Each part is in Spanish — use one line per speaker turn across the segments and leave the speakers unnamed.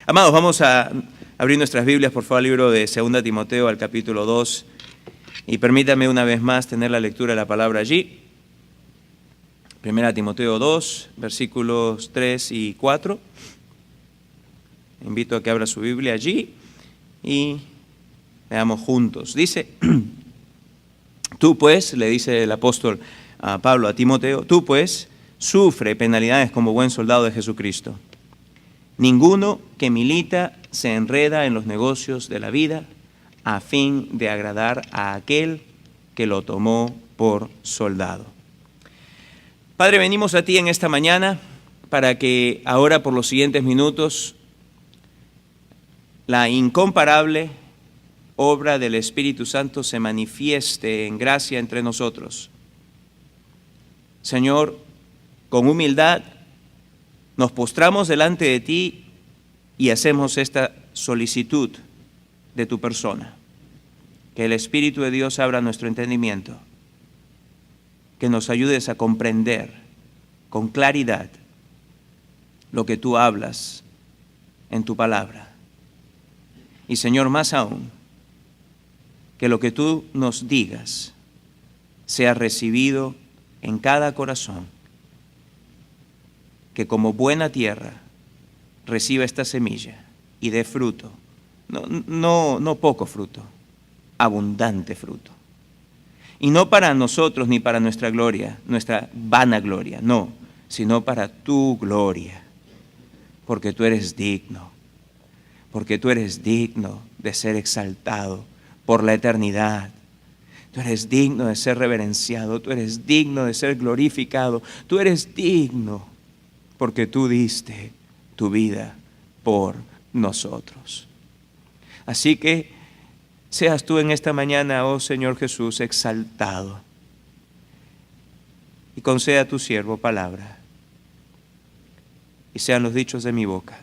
Amados, vamos a abrir nuestras Biblias, por favor, al libro de 2 Timoteo, al capítulo 2. Y permítame una vez más tener la lectura de la palabra allí. 1 Timoteo 2, versículos 3 y 4. Invito a que abra su Biblia allí y leamos juntos. Dice, tú pues, le dice el apóstol a Pablo a Timoteo, tú pues, sufre penalidades como buen soldado de Jesucristo. Ninguno que milita se enreda en los negocios de la vida a fin de agradar a aquel que lo tomó por soldado. Padre, venimos a ti en esta mañana para que ahora por los siguientes minutos la incomparable obra del Espíritu Santo se manifieste en gracia entre nosotros. Señor, con humildad nos postramos delante de ti y hacemos esta solicitud de tu persona. Que el Espíritu de Dios abra nuestro entendimiento, que nos ayudes a comprender con claridad lo que tú hablas en tu palabra. Y Señor, más aún, que lo que tú nos digas sea recibido en cada corazón, que como buena tierra reciba esta semilla y dé fruto, no poco fruto, abundante fruto. Y no para nosotros ni para nuestra gloria, nuestra vanagloria, no, sino para tu gloria, porque tú eres digno de ser exaltado por la eternidad. Tú eres digno de ser reverenciado, tú eres digno de ser glorificado, tú eres digno porque tú diste tu vida por nosotros. Así que seas tú en esta mañana, oh Señor Jesús, exaltado, y conceda a tu siervo palabra, y sean los dichos de mi boca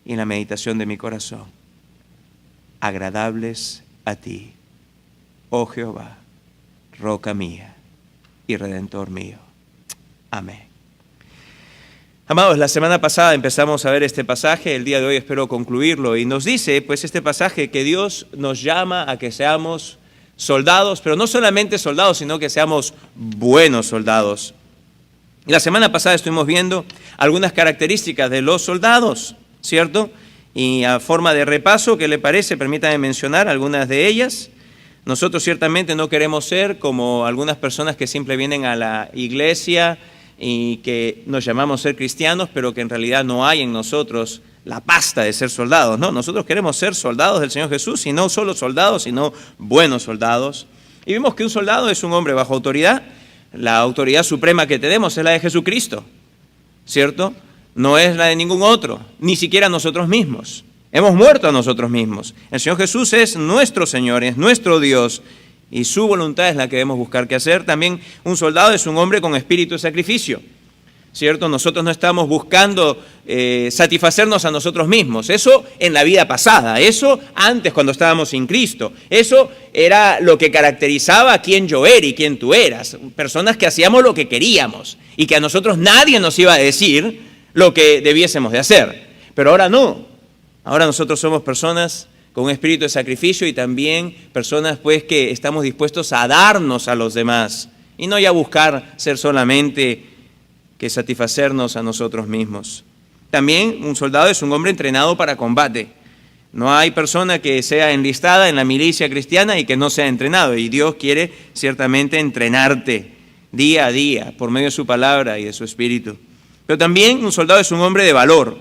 y la meditación de mi corazón agradables a ti, oh Jehová, roca mía y redentor mío. Amén. Amados, la semana pasada empezamos a ver este pasaje, el día de hoy espero concluirlo, y nos dice, pues, este pasaje que Dios nos llama a que seamos soldados, pero no solamente soldados, sino que seamos buenos soldados. Y la semana pasada estuvimos viendo algunas características de los soldados, ¿cierto? Y a forma de repaso, ¿qué le parece? Permítame mencionar algunas de ellas. Nosotros ciertamente no queremos ser como algunas personas que siempre vienen a la iglesia y que nos llamamos ser cristianos, pero que en realidad no hay en nosotros la pasta de ser soldados, ¿no? Nosotros queremos ser soldados del Señor Jesús, y no solo soldados, sino buenos soldados. Y vimos que un soldado es un hombre bajo autoridad. La autoridad suprema que tenemos es la de Jesucristo, ¿cierto? No es la de ningún otro, ni siquiera nosotros mismos. Hemos muerto a nosotros mismos. El Señor Jesús es nuestro Señor, es nuestro Dios, y su voluntad es la que debemos buscar que hacer. También un soldado es un hombre con espíritu de sacrificio, ¿cierto? Nosotros no estamos buscando satisfacernos a nosotros mismos. Eso en la vida pasada, eso antes cuando estábamos sin Cristo. Eso era lo que caracterizaba a quién yo era y quién tú eras. Personas que hacíamos lo que queríamos y que a nosotros nadie nos iba a decir lo que debiésemos de hacer. Pero ahora no. Ahora nosotros somos personas con un espíritu de sacrificio y también personas pues que estamos dispuestos a darnos a los demás y no ya buscar ser solamente que satisfacernos a nosotros mismos. También un soldado es un hombre entrenado para combate. No hay persona que sea enlistada en la milicia cristiana y que no sea entrenado, y Dios quiere ciertamente entrenarte día a día por medio de su palabra y de su espíritu. Pero también un soldado es un hombre de valor.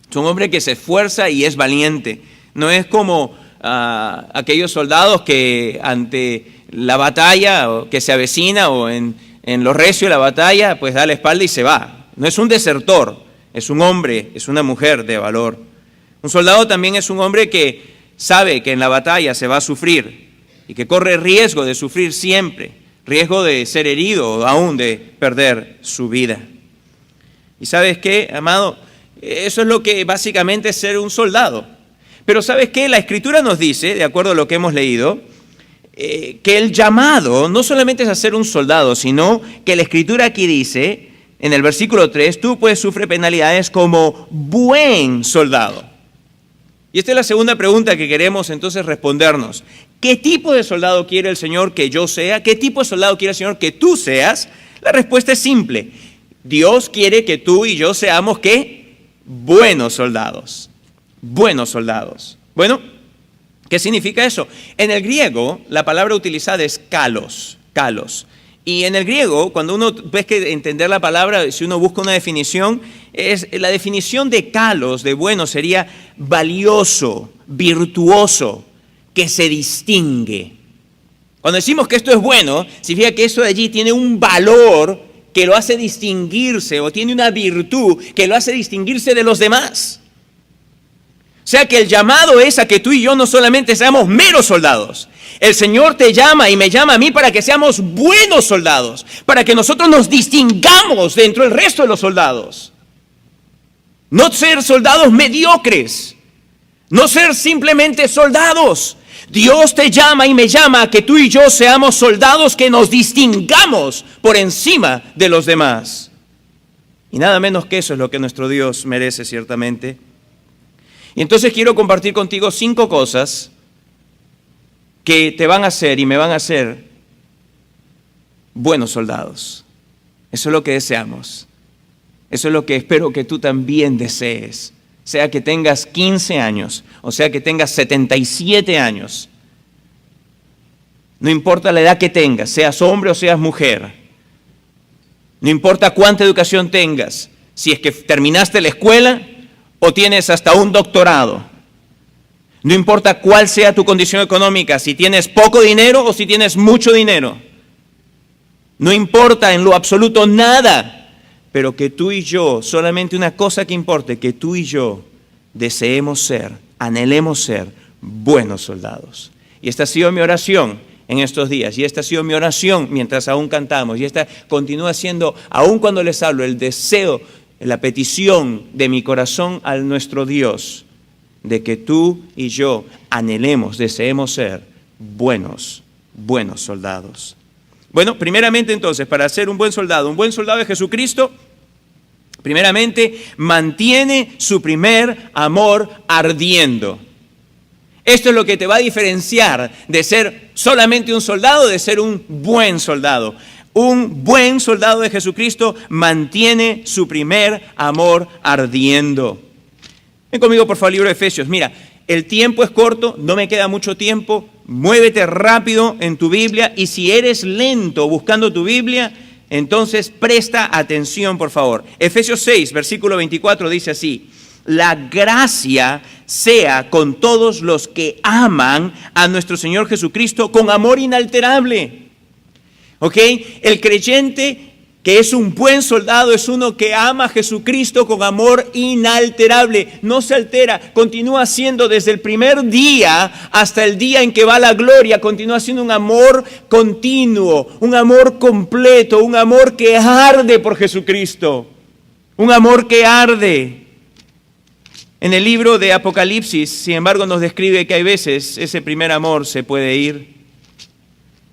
Es un hombre que se esfuerza y es valiente. No es como aquellos soldados que ante la batalla o que se avecina o en lo recio de la batalla, pues da la espalda y se va. No es un desertor, es un hombre, es una mujer de valor. Un soldado también es un hombre que sabe que en la batalla se va a sufrir y que corre riesgo de sufrir siempre, riesgo de ser herido o aún de perder su vida. ¿Y sabes qué, amado? Eso es lo que básicamente es ser un soldado. Pero ¿sabes qué? La Escritura nos dice, de acuerdo a lo que hemos leído, que el llamado no solamente es a ser un soldado, sino que la Escritura aquí dice en el versículo 3, tú pues sufre penalidades como buen soldado. Y esta es la segunda pregunta que queremos entonces respondernos. ¿Qué tipo de soldado quiere el Señor que yo sea? ¿Qué tipo de soldado quiere el Señor que tú seas? La respuesta es simple. Dios quiere que tú y yo seamos, ¿qué? Buenos soldados. Buenos soldados. Bueno, ¿qué significa eso? En el griego, la palabra utilizada es kalos. Kalos. Y en el griego, cuando uno ves que entender la palabra, si uno busca una definición, la definición de kalos, de bueno, sería valioso, virtuoso, que se distingue. Cuando decimos que esto es bueno, significa que eso de allí tiene un valor que lo hace distinguirse, o tiene una virtud que lo hace distinguirse de los demás. O sea que el llamado es a que tú y yo no solamente seamos meros soldados. El Señor te llama y me llama a mí para que seamos buenos soldados, para que nosotros nos distingamos dentro del resto de los soldados. No ser soldados mediocres, no ser simplemente soldados. Dios te llama y me llama a que tú y yo seamos soldados que nos distingamos por encima de los demás. Y nada menos que eso es lo que nuestro Dios merece ciertamente. Y entonces quiero compartir contigo 5 cosas que te van a hacer y me van a hacer buenos soldados. Eso es lo que deseamos. Eso es lo que espero que tú también desees. Sea que tengas 15 años, o sea que tengas 77 años. No importa la edad que tengas, seas hombre o seas mujer. No importa cuánta educación tengas, si es que terminaste la escuela o tienes hasta un doctorado. No importa cuál sea tu condición económica, si tienes poco dinero o si tienes mucho dinero. No importa en lo absoluto nada. Pero que tú y yo, solamente una cosa que importe, que tú y yo deseemos ser, anhelemos ser buenos soldados. Y esta ha sido mi oración en estos días, y esta ha sido mi oración mientras aún cantamos, y esta continúa siendo, aún cuando les hablo, el deseo, la petición de mi corazón a nuestro Dios, de que tú y yo anhelemos, deseemos ser buenos soldados. Bueno, primeramente entonces, para ser un buen soldado de Jesucristo, primeramente mantiene su primer amor ardiendo. Esto es lo que te va a diferenciar de ser solamente un soldado, de ser un buen soldado. Un buen soldado de Jesucristo mantiene su primer amor ardiendo. Ven conmigo por favor, libro de Efesios. Mira, el tiempo es corto, no me queda mucho tiempo. Muévete rápido en tu Biblia, y si eres lento buscando tu Biblia, entonces presta atención, por favor. Efesios 6, versículo 24 dice así: la gracia sea con todos los que aman a nuestro Señor Jesucristo con amor inalterable. ¿Ok? El creyente que es un buen soldado es uno que ama a Jesucristo con amor inalterable. No se altera, continúa siendo desde el primer día hasta el día en que va a la gloria, continúa siendo un amor continuo, un amor completo, un amor que arde por Jesucristo, un amor que arde. En el libro de Apocalipsis, sin embargo, nos describe que hay veces ese primer amor se puede ir.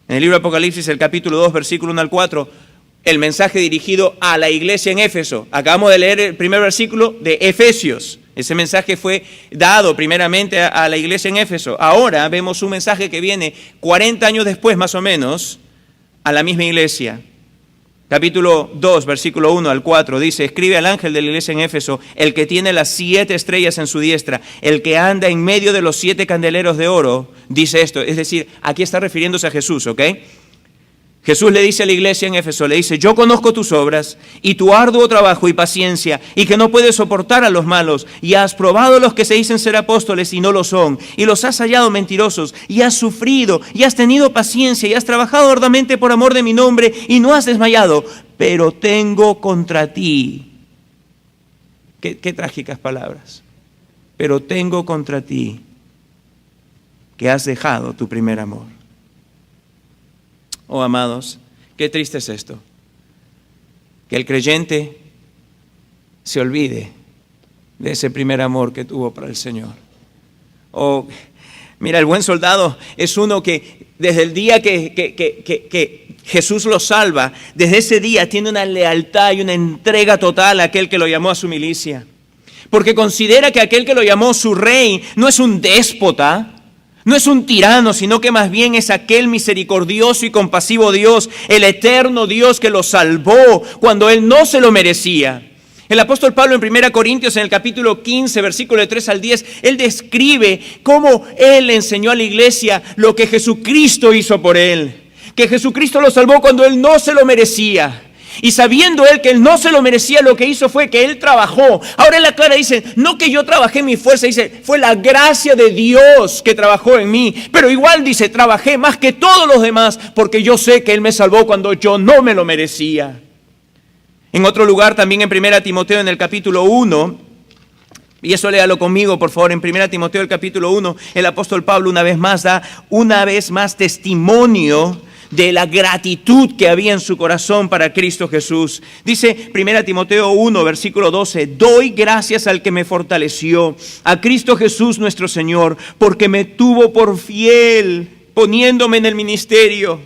En el libro de Apocalipsis, el capítulo 2, versículo 1 al 4, el mensaje dirigido a la iglesia en Éfeso. Acabamos de leer el primer versículo de Efesios. Ese mensaje fue dado primeramente a la iglesia en Éfeso. Ahora vemos un mensaje que viene 40 años después, más o menos, a la misma iglesia. Capítulo 2, versículo 1 al 4, dice: escribe al ángel de la iglesia en Éfeso, el que tiene las 7 estrellas en su diestra, el que anda en medio de los 7 candeleros de oro, dice esto. Es decir, aquí está refiriéndose a Jesús, ¿ok? Jesús le dice a la iglesia en Éfeso, le dice: yo conozco tus obras y tu arduo trabajo y paciencia, y que no puedes soportar a los malos, y has probado los que se dicen ser apóstoles y no lo son, y los has hallado mentirosos, y has sufrido, y has tenido paciencia, y has trabajado arduamente por amor de mi nombre, y no has desmayado, pero tengo contra ti. Qué trágicas palabras. Pero tengo contra ti que has dejado tu primer amor. Oh, amados, qué triste es esto, que el creyente se olvide de ese primer amor que tuvo para el Señor. Oh, mira, el buen soldado es uno que desde el día que Jesús lo salva. Desde ese día tiene una lealtad y una entrega total a aquel que lo llamó a su milicia. Porque considera que aquel que lo llamó su rey no es un déspota, no es un tirano, sino que más bien es aquel misericordioso y compasivo Dios, el eterno Dios que lo salvó cuando él no se lo merecía. El apóstol Pablo en 1 Corintios, en el capítulo 15, versículo de 3 al 10, él describe cómo él enseñó a la iglesia lo que Jesucristo hizo por él. Que Jesucristo lo salvó cuando él no se lo merecía. Y sabiendo él que él no se lo merecía, lo que hizo fue que él trabajó. Ahora él aclara, dice, no que yo trabajé en mi fuerza, dice, fue la gracia de Dios que trabajó en mí. Pero igual dice, trabajé más que todos los demás, porque yo sé que él me salvó cuando yo no me lo merecía. En otro lugar, también en 1 Timoteo, en el capítulo 1, y eso léalo conmigo, por favor, en 1 Timoteo, el capítulo 1, el apóstol Pablo una vez más da testimonio de la gratitud que había en su corazón para Cristo Jesús. Dice 1 Timoteo 1, versículo 12, doy gracias al que me fortaleció, a Cristo Jesús nuestro Señor, porque me tuvo por fiel, poniéndome en el ministerio.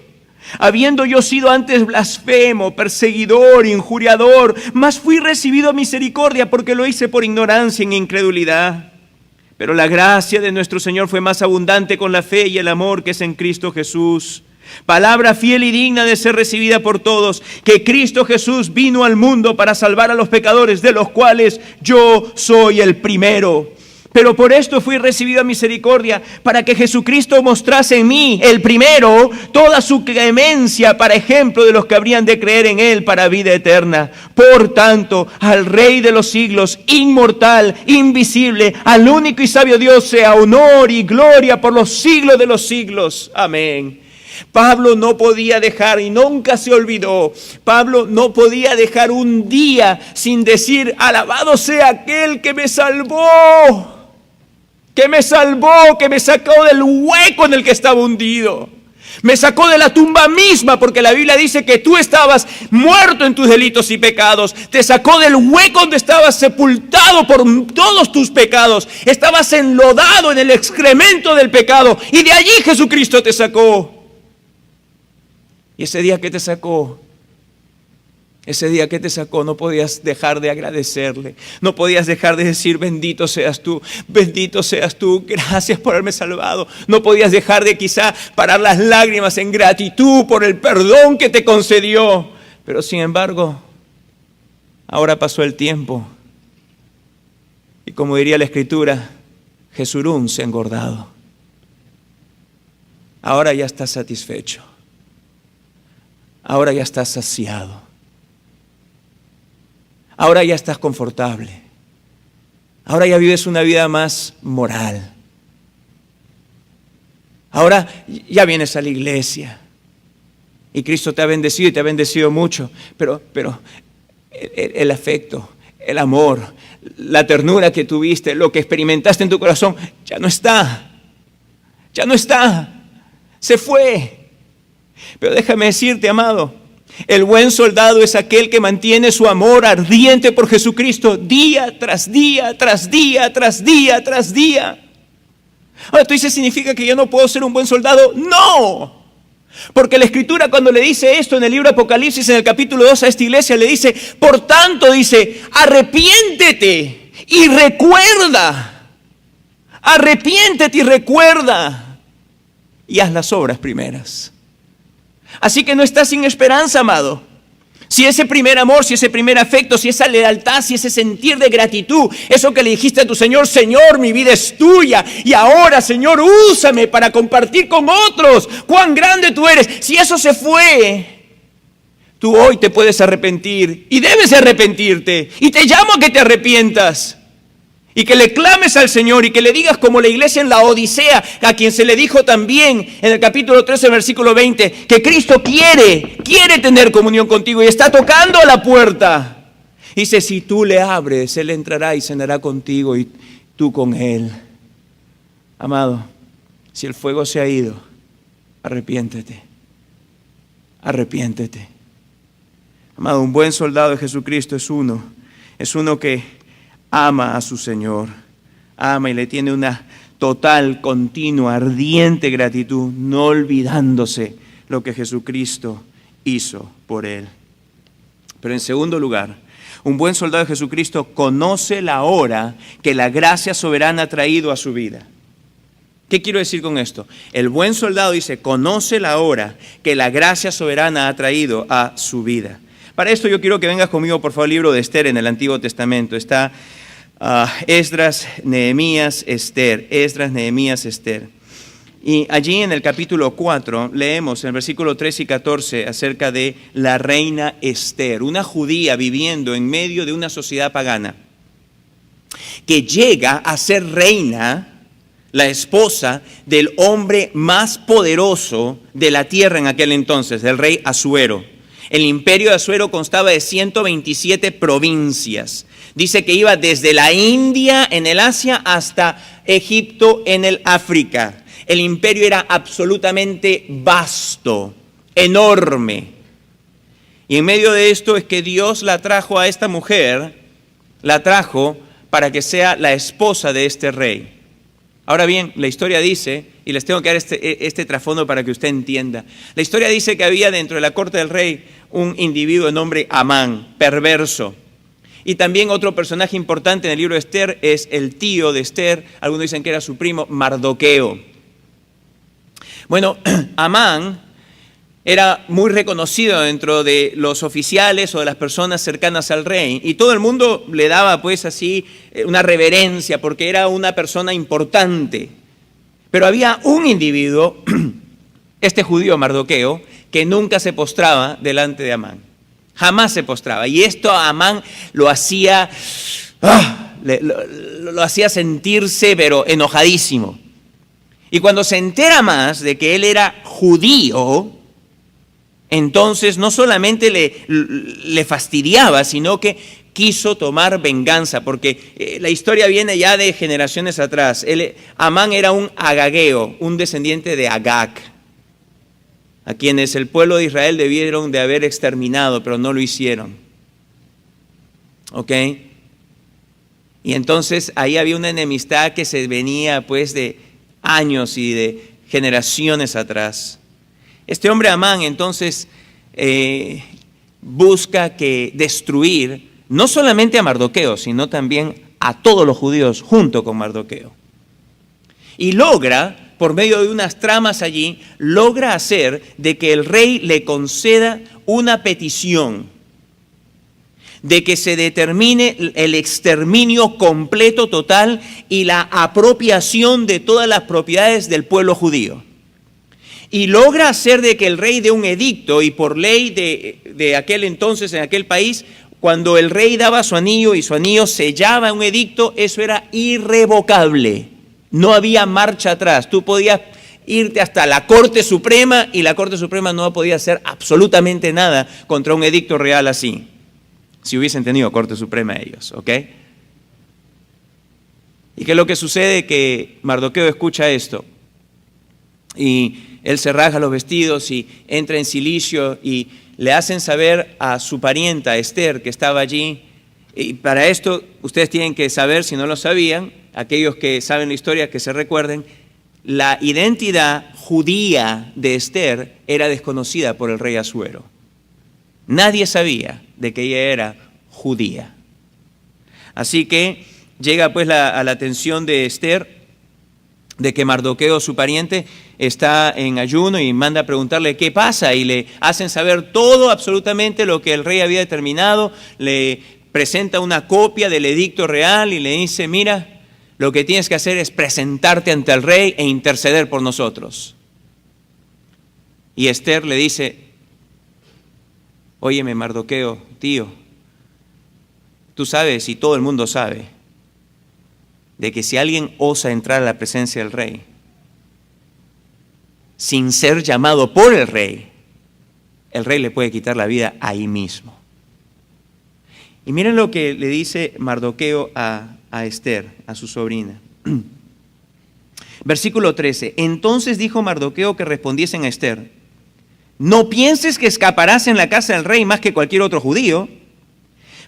Habiendo yo sido antes blasfemo, perseguidor, injuriador, mas fui recibido a misericordia porque lo hice por ignorancia e incredulidad. Pero la gracia de nuestro Señor fue más abundante con la fe y el amor que es en Cristo Jesús. Palabra fiel y digna de ser recibida por todos, que Cristo Jesús vino al mundo para salvar a los pecadores, de los cuales yo soy el primero. Pero por esto fui recibido a misericordia, para que Jesucristo mostrase en mí, el primero, toda su clemencia para ejemplo de los que habrían de creer en él para vida eterna. Por tanto, al Rey de los siglos, inmortal, invisible, al único y sabio Dios, sea honor y gloria por los siglos de los siglos. Amén. Pablo no podía dejar, y nunca se olvidó, Pablo no podía dejar un día sin decir, alabado sea aquel que me salvó, que me sacó del hueco en el que estaba hundido, me sacó de la tumba misma, porque la Biblia dice que tú estabas muerto en tus delitos y pecados, te sacó del hueco donde estabas sepultado por todos tus pecados, estabas enlodado en el excremento del pecado, y de allí Jesucristo te sacó. Y ese día que te sacó, no podías dejar de agradecerle. No podías dejar de decir, bendito seas tú, gracias por haberme salvado. No podías dejar de quizá parar las lágrimas en gratitud por el perdón que te concedió. Pero sin embargo, ahora pasó el tiempo. Y como diría la Escritura, Jesurún se ha engordado. Ahora ya estás satisfecho. Ahora ya estás saciado. Ahora ya estás confortable. Ahora ya vives una vida más moral. Ahora ya vienes a la iglesia. Y Cristo te ha bendecido y te ha bendecido mucho. Pero el afecto, el amor, la ternura que tuviste, lo que experimentaste en tu corazón, ya no está. Ya no está. Se fue. Pero déjame decirte, amado, el buen soldado es aquel que mantiene su amor ardiente por Jesucristo día tras día, tras día, tras día, tras día. Ahora tú dices, ¿significa que yo no puedo ser un buen soldado? ¡No! Porque la Escritura cuando le dice esto en el libro de Apocalipsis, en el capítulo 2 a esta iglesia, le dice, por tanto, dice, arrepiéntete y recuerda. Arrepiéntete y recuerda. Y haz las obras primeras. Así que no estás sin esperanza, amado. Si ese primer amor, si ese primer afecto, si esa lealtad, si ese sentir de gratitud, eso que le dijiste a tu Señor, Señor, mi vida es tuya, y ahora, Señor, úsame para compartir con otros cuán grande tú eres. Si eso se fue, tú hoy te puedes arrepentir y debes arrepentirte. Y te llamo a que te arrepientas. Y que le clames al Señor y que le digas como la iglesia en la Odisea, a quien se le dijo también en el capítulo 13, versículo 20, que Cristo quiere tener comunión contigo y está tocando a la puerta. Dice, si tú le abres, Él entrará y cenará contigo y tú con Él. Amado, si el fuego se ha ido, arrepiéntete. Arrepiéntete. Amado, un buen soldado de Jesucristo es uno que ama a su Señor, ama y le tiene una total, continua, ardiente gratitud, no olvidándose lo que Jesucristo hizo por él. Pero en segundo lugar, un buen soldado de Jesucristo conoce la hora que la gracia soberana ha traído a su vida. ¿Qué quiero decir con esto? El buen soldado dice, conoce la hora que la gracia soberana ha traído a su vida. Para esto yo quiero que vengas conmigo, por favor, al libro de Esther en el Antiguo Testamento. Está Esdras, Nehemías, Esther. Esdras, Nehemías, Esther. Y allí en el capítulo 4 leemos en el versículo 13 y 14 acerca de la reina Esther, una judía viviendo en medio de una sociedad pagana, que llega a ser reina, la esposa del hombre más poderoso de la tierra en aquel entonces, del rey Asuero. El imperio de Asuero constaba de 127 provincias. Dice que iba desde la India en el Asia hasta Egipto en el África. El imperio era absolutamente vasto, enorme. Y en medio de esto es que Dios la trajo a esta mujer, la trajo para que sea la esposa de este rey. Ahora bien, la historia dice, y les tengo que dar este trasfondo para que usted entienda. La historia dice que había dentro de la corte del rey un individuo de nombre Amán, perverso. Y también otro personaje importante en el libro de Esther es el tío de Esther, algunos dicen que era su primo, Mardoqueo. Bueno, Amán era muy reconocido dentro de los oficiales o de las personas cercanas al rey, y todo el mundo le daba pues así una reverencia porque era una persona importante. Pero había un individuo, este judío Mardoqueo, que nunca se postraba delante de Amán. Jamás se postraba. Y esto a Amán lo hacía, lo hacía sentirse pero enojadísimo. Y cuando se entera más de que él era judío, entonces no solamente le fastidiaba, sino que quiso tomar venganza, porque la historia viene ya de generaciones atrás. Amán era un agageo, un descendiente de Agag, a quienes el pueblo de Israel debieron de haber exterminado, pero no lo hicieron. ¿Ok? Y entonces ahí había una enemistad que se venía pues de años y de generaciones atrás. Este hombre Amán entonces busca destruir no solamente a Mardoqueo, sino también a todos los judíos junto con Mardoqueo. Y logra, por medio de unas tramas allí, logra hacer de que el rey le conceda una petición de que se determine el exterminio completo, total, y la apropiación de todas las propiedades del pueblo judío. Y logra hacer de que el rey dé un edicto, y por ley de aquel entonces, en aquel país, cuando el rey daba su anillo y su anillo sellaba un edicto, eso era irrevocable. No había marcha atrás. Tú podías irte hasta la Corte Suprema y la Corte Suprema no podía hacer absolutamente nada contra un edicto real así. Si hubiesen tenido Corte Suprema ellos, ¿ok? ¿Y qué es lo que sucede? Que Mardoqueo escucha esto y él se rasga los vestidos y entra en cilicio y le hacen saber a su parienta Esther que estaba allí. Y para esto ustedes tienen que saber, si no lo sabían, aquellos que saben la historia que se recuerden, la identidad judía de Esther era desconocida por el rey Asuero. Nadie sabía de que ella era judía. Así que llega pues a la atención de Esther de que Mardoqueo, su pariente, está en ayuno y manda a preguntarle qué pasa y le hacen saber todo, absolutamente lo que el rey había determinado. Le presenta una copia del edicto real y le dice, mira, lo que tienes que hacer es presentarte ante el rey e interceder por nosotros. Y Esther le dice, óyeme Mardoqueo, tío, tú sabes y todo el mundo sabe de que si alguien osa entrar a la presencia del rey sin ser llamado por el rey le puede quitar la vida ahí mismo. Y miren lo que le dice Mardoqueo a Esther, a su sobrina. Versículo 13. Entonces dijo Mardoqueo que respondiesen a Esther, no pienses que escaparás en la casa del rey más que cualquier otro judío,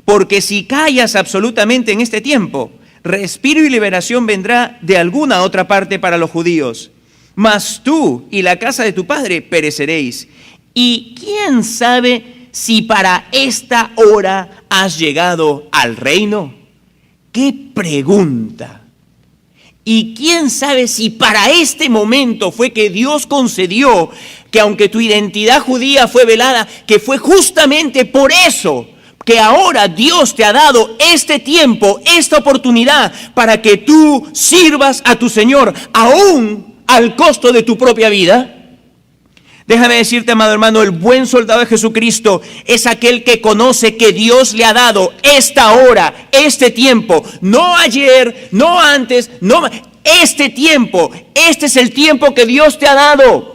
porque si callas absolutamente en este tiempo, respiro y liberación vendrá de alguna otra parte para los judíos. Mas tú y la casa de tu padre pereceréis. ¿Y quién sabe si para esta hora has llegado al reino? ¡Qué pregunta! ¿Y quién sabe si para este momento fue que Dios concedió que aunque tu identidad judía fue velada, que fue justamente por eso que ahora Dios te ha dado este tiempo, esta oportunidad para que tú sirvas a tu Señor, aún al costo de tu propia vida? Déjame decirte, amado hermano, el buen soldado de Jesucristo es aquel que conoce que Dios le ha dado esta hora, este tiempo, no ayer, no antes, no este tiempo. Este es el tiempo que Dios te ha dado.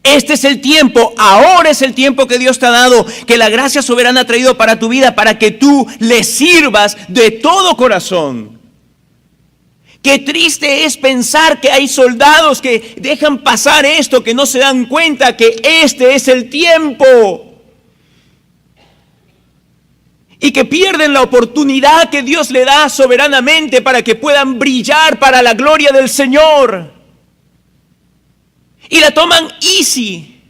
Este es el tiempo, ahora es el tiempo que Dios te ha dado, que la gracia soberana ha traído para tu vida, para que tú le sirvas de todo corazón. Qué triste es pensar que hay soldados que dejan pasar esto, que no se dan cuenta que este es el tiempo. Y que pierden la oportunidad que Dios le da soberanamente para que puedan brillar para la gloria del Señor. Y la toman easy.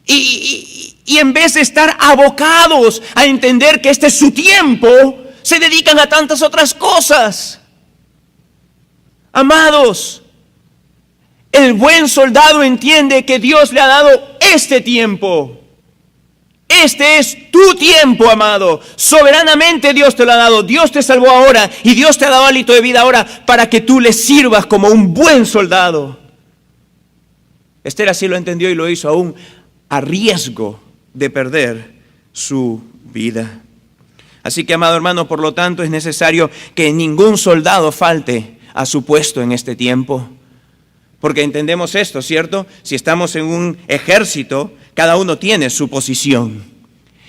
Y en vez de estar abocados a entender que este es su tiempo, se dedican a tantas otras cosas. Amados, el buen soldado entiende que Dios le ha dado este tiempo. Este es tu tiempo, amado. Soberanamente Dios te lo ha dado. Dios te salvó ahora y Dios te ha dado hálito de vida ahora para que tú le sirvas como un buen soldado. Esther así lo entendió y lo hizo aún a riesgo de perder su vida. Así que, amado hermano, por lo tanto es necesario que ningún soldado falte a su puesto en este tiempo. Porque entendemos esto, ¿cierto? Si estamos en un ejército, cada uno tiene su posición.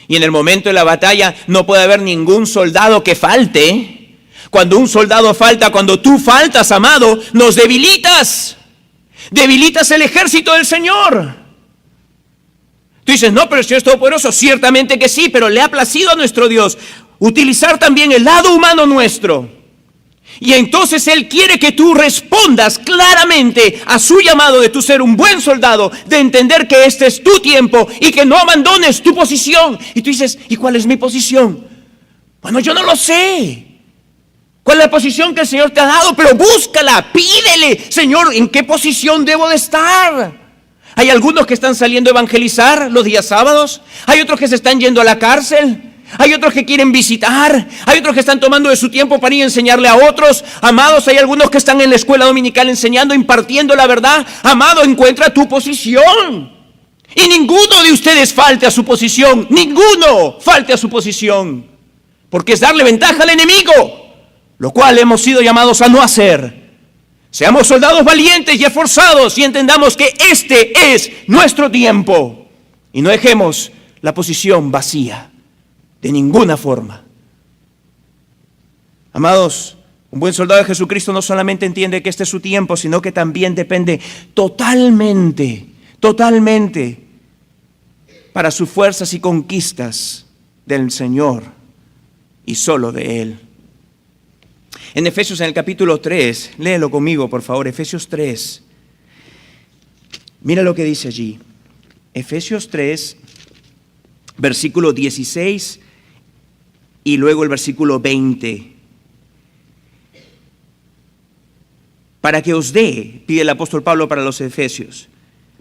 Y en el momento de la batalla no puede haber ningún soldado que falte. Cuando un soldado falta, cuando tú faltas, amado, nos debilitas. Debilitas el ejército del Señor. Tú dices, no, pero el Señor es todopoderoso. Ciertamente que sí, pero le ha placido a nuestro Dios utilizar también el lado humano nuestro. Y entonces Él quiere que tú respondas claramente a su llamado de tú ser un buen soldado, de entender que este es tu tiempo y que no abandones tu posición. Y tú dices, ¿y cuál es mi posición? Bueno, yo no lo sé. ¿Cuál es la posición que el Señor te ha dado? Pero búscala, pídele, Señor, ¿en qué posición debo de estar? Hay algunos que están saliendo a evangelizar los días sábados. Hay otros que se están yendo a la cárcel. Hay otros que quieren visitar. Hay otros que están tomando de su tiempo para ir a enseñarle a otros. Amados, hay algunos que están en la escuela dominical enseñando, impartiendo la verdad. Amado, encuentra tu posición. Y ninguno de ustedes falte a su posición. Ninguno falte a su posición. Porque es darle ventaja al enemigo, lo cual hemos sido llamados a no hacer. Seamos soldados valientes y esforzados y entendamos que este es nuestro tiempo. Y no dejemos la posición vacía de ninguna forma. Amados, un buen soldado de Jesucristo no solamente entiende que este es su tiempo, sino que también depende totalmente para sus fuerzas y conquistas del Señor y solo de Él. En Efesios, en el capítulo 3, léelo conmigo, por favor, Efesios 3. Mira lo que dice allí. Efesios 3, versículo 16 y luego el versículo 20. Para que os dé, pide el apóstol Pablo para los Efesios,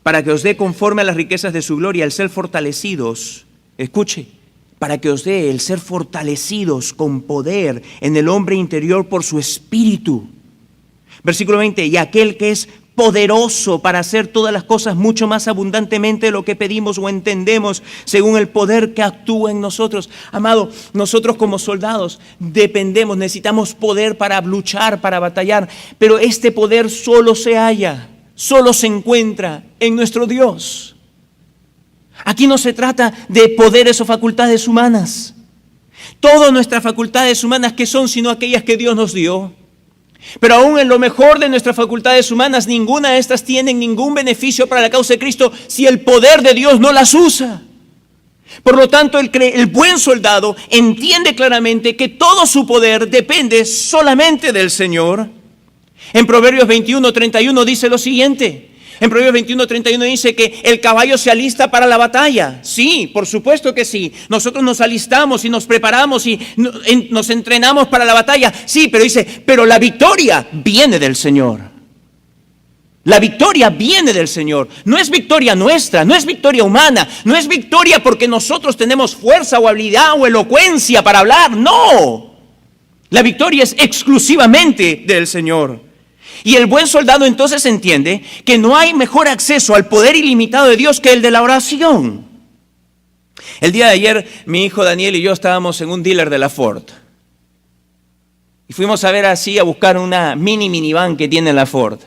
para que os dé conforme a las riquezas de su gloria el ser fortalecidos. Escuche. Para que os dé el ser fortalecidos con poder en el hombre interior por su espíritu. Versículo 20, y aquel que es poderoso para hacer todas las cosas mucho más abundantemente de lo que pedimos o entendemos, según el poder que actúa en nosotros. Amado, nosotros como soldados dependemos, necesitamos poder para luchar, para batallar, pero este poder solo se halla, solo se encuentra en nuestro Dios. Aquí no se trata de poderes o facultades humanas. Todas nuestras facultades humanas, ¿qué son sino aquellas que Dios nos dio? Pero aún en lo mejor de nuestras facultades humanas, ninguna de estas tiene ningún beneficio para la causa de Cristo si el poder de Dios no las usa. Por lo tanto, el buen soldado entiende claramente que todo su poder depende solamente del Señor. En Proverbios 21:31 dice lo siguiente: En Proverbios 21:31 dice que el caballo se alista para la batalla. Sí, por supuesto que sí. Nosotros nos alistamos y nos preparamos y nos entrenamos para la batalla. Sí, pero dice, pero la victoria viene del Señor. La victoria viene del Señor. No es victoria nuestra, no es victoria humana, no es victoria porque nosotros tenemos fuerza o habilidad o elocuencia para hablar. No. La victoria es exclusivamente del Señor. Y el buen soldado entonces entiende que no hay mejor acceso al poder ilimitado de Dios que el de la oración. El día de ayer mi hijo Daniel y yo estábamos en un dealer de la Ford. Y fuimos a ver así, a buscar una minivan que tiene la Ford.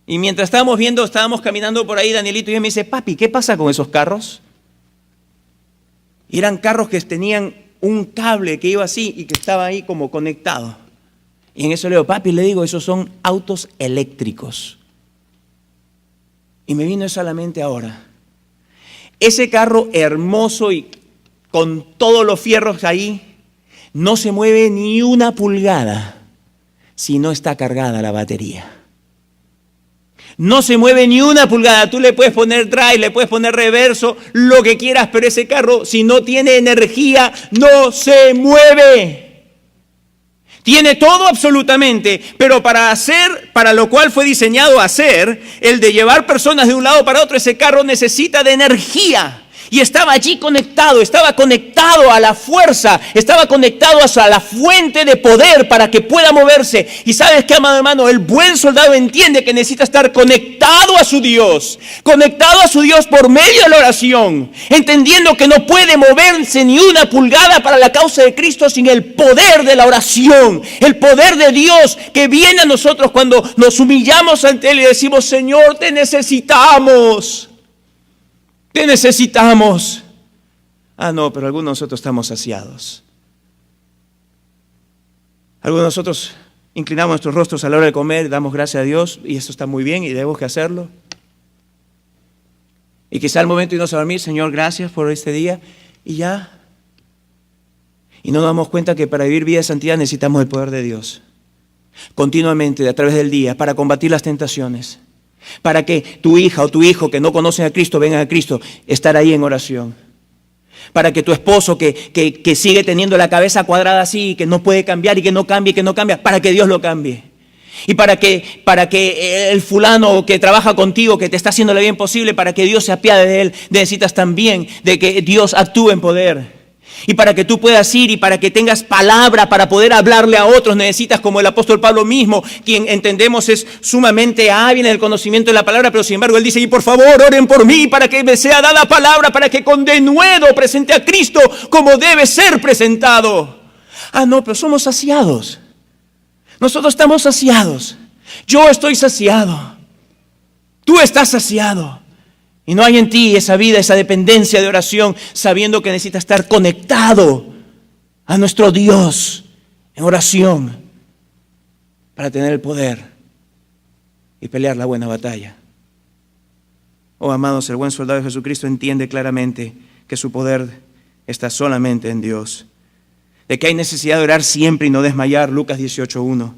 Y mientras estábamos caminando por ahí, Danielito y yo me dice, papi, ¿qué pasa con esos carros? Y eran carros que tenían un cable que iba así y que estaba ahí como conectado. Y en eso le digo, papi, le digo, esos son autos eléctricos. Y me vino eso a la mente ahora. Ese carro hermoso y con todos los fierros ahí, no se mueve ni una pulgada si no está cargada la batería. No se mueve ni una pulgada. Tú le puedes poner drive, le puedes poner reverso, lo que quieras, pero ese carro, si no tiene energía, no se mueve. Tiene todo absolutamente, pero para lo cual fue diseñado hacer, el de llevar personas de un lado para otro, ese carro necesita de energía. Y estaba allí conectado, estaba conectado a la fuerza, estaba conectado a la fuente de poder para que pueda moverse. Y sabes qué, amado hermano, el buen soldado entiende que necesita estar conectado a su Dios por medio de la oración, entendiendo que no puede moverse ni una pulgada para la causa de Cristo sin el poder de la oración, el poder de Dios que viene a nosotros cuando nos humillamos ante Él y decimos, Señor, te necesitamos. Te necesitamos. No, pero algunos de nosotros estamos saciados. Algunos de nosotros inclinamos nuestros rostros a la hora de comer, damos gracias a Dios y eso está muy bien y debemos que hacerlo. Y quizá al momento de irnos a dormir, Señor, gracias por este día y ya. Y no nos damos cuenta que para vivir vida de santidad necesitamos el poder de Dios. Continuamente, a través del día, para combatir las tentaciones. Para que tu hija o tu hijo que no conocen a Cristo vengan a Cristo, estar ahí en oración. Para que tu esposo que sigue teniendo la cabeza cuadrada así, que no puede cambiar y que no cambia, para que Dios lo cambie. Y para que el fulano que trabaja contigo, que te está haciendo lo bien posible, para que Dios se apiade de él, necesitas también de que Dios actúe en poder. Y para que tú puedas ir y para que tengas palabra para poder hablarle a otros, necesitas, como el apóstol Pablo mismo, quien entendemos es sumamente hábil en el conocimiento de la palabra, pero sin embargo él dice, y por favor oren por mí para que me sea dada palabra, para que con denuedo presente a Cristo como debe ser presentado. No, pero somos saciados. Nosotros estamos saciados. Yo estoy saciado. Tú estás saciado. Y no hay en ti esa vida, esa dependencia de oración, sabiendo que necesitas estar conectado a nuestro Dios en oración para tener el poder y pelear la buena batalla. Amados, el buen soldado de Jesucristo entiende claramente que su poder está solamente en Dios. De que hay necesidad de orar siempre y no desmayar, Lucas 18:1.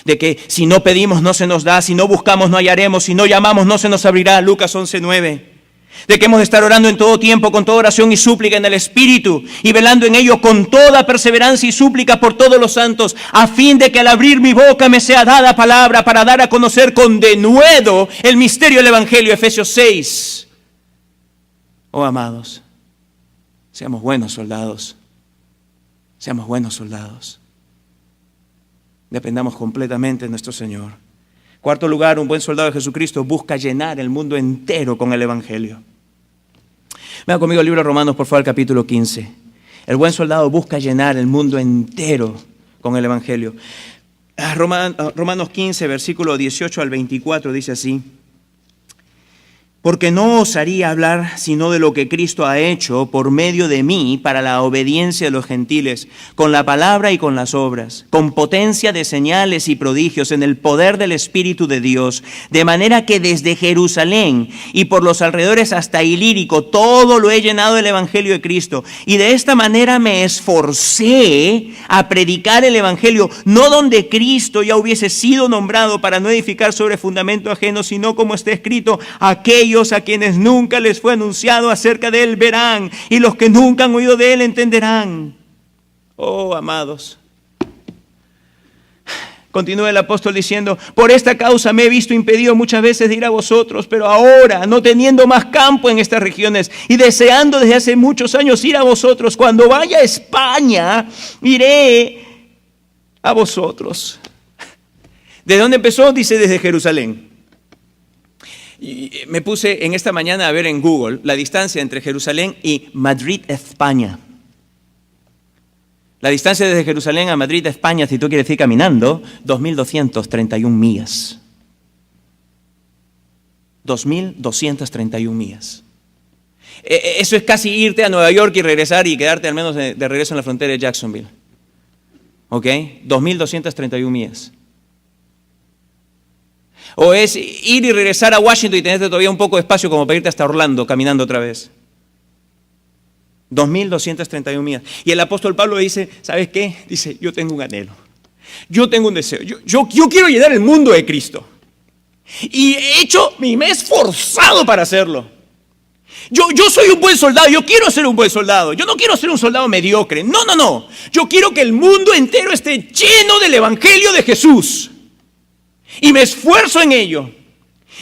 De que si no pedimos no se nos da, si no buscamos no hallaremos, si no llamamos no se nos abrirá, Lucas 11:9. De que hemos de estar orando en todo tiempo, con toda oración y súplica en el Espíritu, y velando en ello con toda perseverancia y súplica por todos los santos, a fin de que al abrir mi boca me sea dada palabra para dar a conocer con denuedo el misterio del Evangelio, Efesios 6. Amados, seamos buenos soldados, seamos buenos soldados. Dependamos completamente de nuestro Señor. Cuarto lugar, un buen soldado de Jesucristo busca llenar el mundo entero con el Evangelio. Vean conmigo el libro de Romanos, por favor, capítulo 15. El buen soldado busca llenar el mundo entero con el Evangelio. Romanos 15, versículo 18 al 24, dice así. porque no osaría hablar sino de lo que Cristo ha hecho por medio de mí para la obediencia de los gentiles, con la palabra y con las obras, con potencia de señales y prodigios en el poder del Espíritu de Dios, de manera que desde Jerusalén y por los alrededores hasta Ilírico, todo lo he llenado del Evangelio de Cristo. Y de esta manera me esforcé a predicar el Evangelio, no donde Cristo ya hubiese sido nombrado, para no edificar sobre fundamento ajeno, sino como está escrito: aquellos a quienes nunca les fue anunciado acerca de él verán, y los que nunca han oído de él entenderán. Oh, amados. Continúa el apóstol diciendo: por esta causa me he visto impedido muchas veces de ir a vosotros, pero ahora, no teniendo más campo en estas regiones y deseando desde hace muchos años ir a vosotros, cuando vaya a España, iré a vosotros. ¿De dónde empezó? Dice desde Jerusalén. Y me puse en esta mañana a ver en Google la distancia entre Jerusalén y Madrid, España. La distancia desde Jerusalén a Madrid, España, si tú quieres ir caminando, 2.231 millas. 2.231 millas. Eso es casi irte a Nueva York y regresar y quedarte al menos de regreso en la frontera de Jacksonville. ¿Ok? 2.231 millas. O es ir y regresar a Washington y tenerte todavía un poco de espacio como para irte hasta Orlando caminando otra vez. 2.231 millas. Y el apóstol Pablo dice: ¿sabes qué? Dice: yo tengo un anhelo. Yo tengo un deseo. Yo quiero llenar el mundo de Cristo. Y me he esforzado para hacerlo. Yo soy un buen soldado. Yo quiero ser un buen soldado. Yo no quiero ser un soldado mediocre. No. Yo quiero que el mundo entero esté lleno del Evangelio de Jesús. Y me esfuerzo en ello.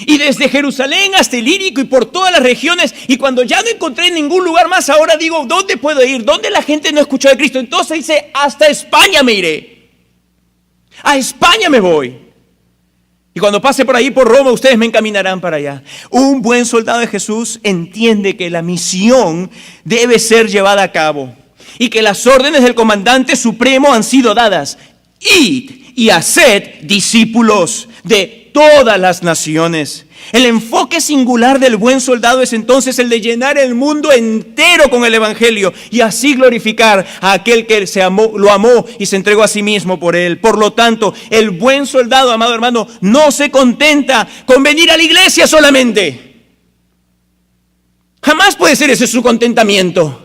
Y desde Jerusalén hasta Ilírico y por todas las regiones. Y cuando ya no encontré ningún lugar más, ahora digo: ¿dónde puedo ir? ¿Dónde la gente no escuchó de Cristo? Entonces dice: hasta España me iré. A España me voy. Y cuando pase por ahí, por Roma, ustedes me encaminarán para allá. Un buen soldado de Jesús entiende que la misión debe ser llevada a cabo. Y que las órdenes del comandante supremo han sido dadas. Id y haced discípulos de todas las naciones. El enfoque singular del buen soldado es entonces el de llenar el mundo entero con el Evangelio y así glorificar a aquel que lo amó y se entregó a sí mismo por él. Por lo tanto, el buen soldado, amado hermano, no se contenta con venir a la iglesia solamente. Jamás puede ser ese su contentamiento.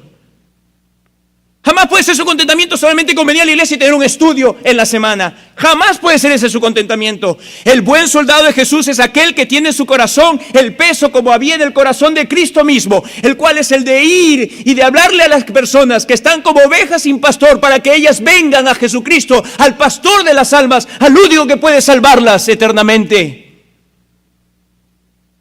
Jamás puede ser su contentamiento solamente con venir a la iglesia y tener un estudio en la semana. Jamás puede ser ese su contentamiento. El buen soldado de Jesús es aquel que tiene en su corazón el peso como había en el corazón de Cristo mismo, el cual es el de ir y de hablarle a las personas que están como ovejas sin pastor para que ellas vengan a Jesucristo, al pastor de las almas, al único que puede salvarlas eternamente.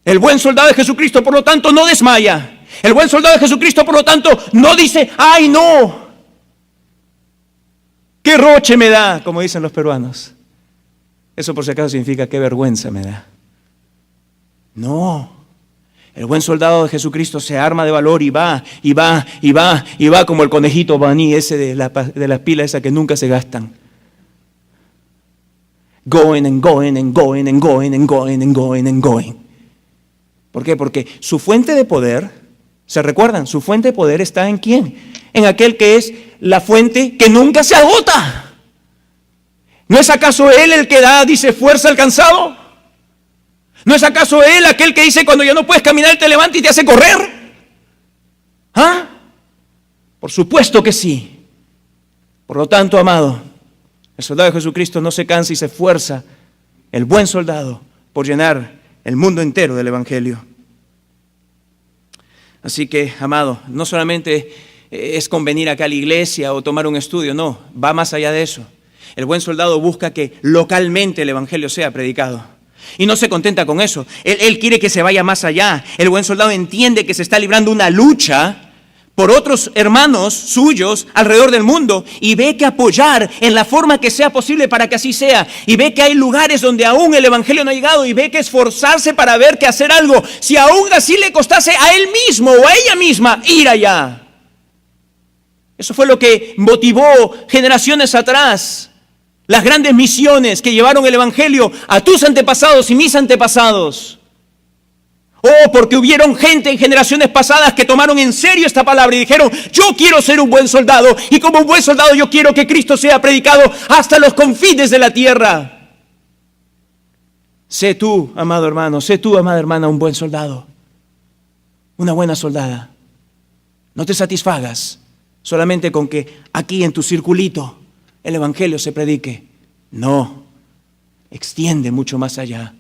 El buen soldado de Jesucristo, por lo tanto, no desmaya. El buen soldado de Jesucristo, por lo tanto, no dice: ¡ay, no! ¡Qué roche me da!, como dicen los peruanos. Eso por si acaso significa: qué vergüenza me da. No. El buen soldado de Jesucristo se arma de valor y va como el conejito Baní ese de las pilas esas que nunca se gastan. Going and going and going and going and going and going and going. ¿Por qué? Porque su fuente de poder, ¿se recuerdan? Su fuente de poder está ¿en quién? En aquel que es la fuente que nunca se agota. ¿No es acaso Él el que dice fuerza al cansado? ¿No es acaso Él aquel que dice cuando ya no puedes caminar te levanta y te hace correr? ¿Ah? Por supuesto que sí. Por lo tanto, amado, el soldado de Jesucristo no se cansa y se esfuerza, el buen soldado, por llenar el mundo entero del Evangelio. Así que, amado, no solamente es convenir acá a la iglesia o tomar un estudio, no, va más allá de eso. El buen soldado busca que localmente el Evangelio sea predicado. Y no se contenta con eso, él quiere que se vaya más allá. El buen soldado entiende que se está librando una lucha por otros hermanos suyos alrededor del mundo y ve que apoyar en la forma que sea posible para que así sea, y ve que hay lugares donde aún el Evangelio no ha llegado y ve que esforzarse para ver que hacer algo, si aún así le costase a él mismo o a ella misma ir allá. Eso fue lo que motivó generaciones atrás las grandes misiones que llevaron el Evangelio a tus antepasados y mis antepasados. Oh, porque hubieron gente en generaciones pasadas que tomaron en serio esta palabra y dijeron, yo quiero ser un buen soldado, y como un buen soldado yo quiero que Cristo sea predicado hasta los confines de la tierra. Sé tú, amado hermano, sé tú, amada hermana, un buen soldado, una buena soldada. No te satisfagas solamente con que aquí en tu circulito el evangelio se predique. No, extiende mucho más allá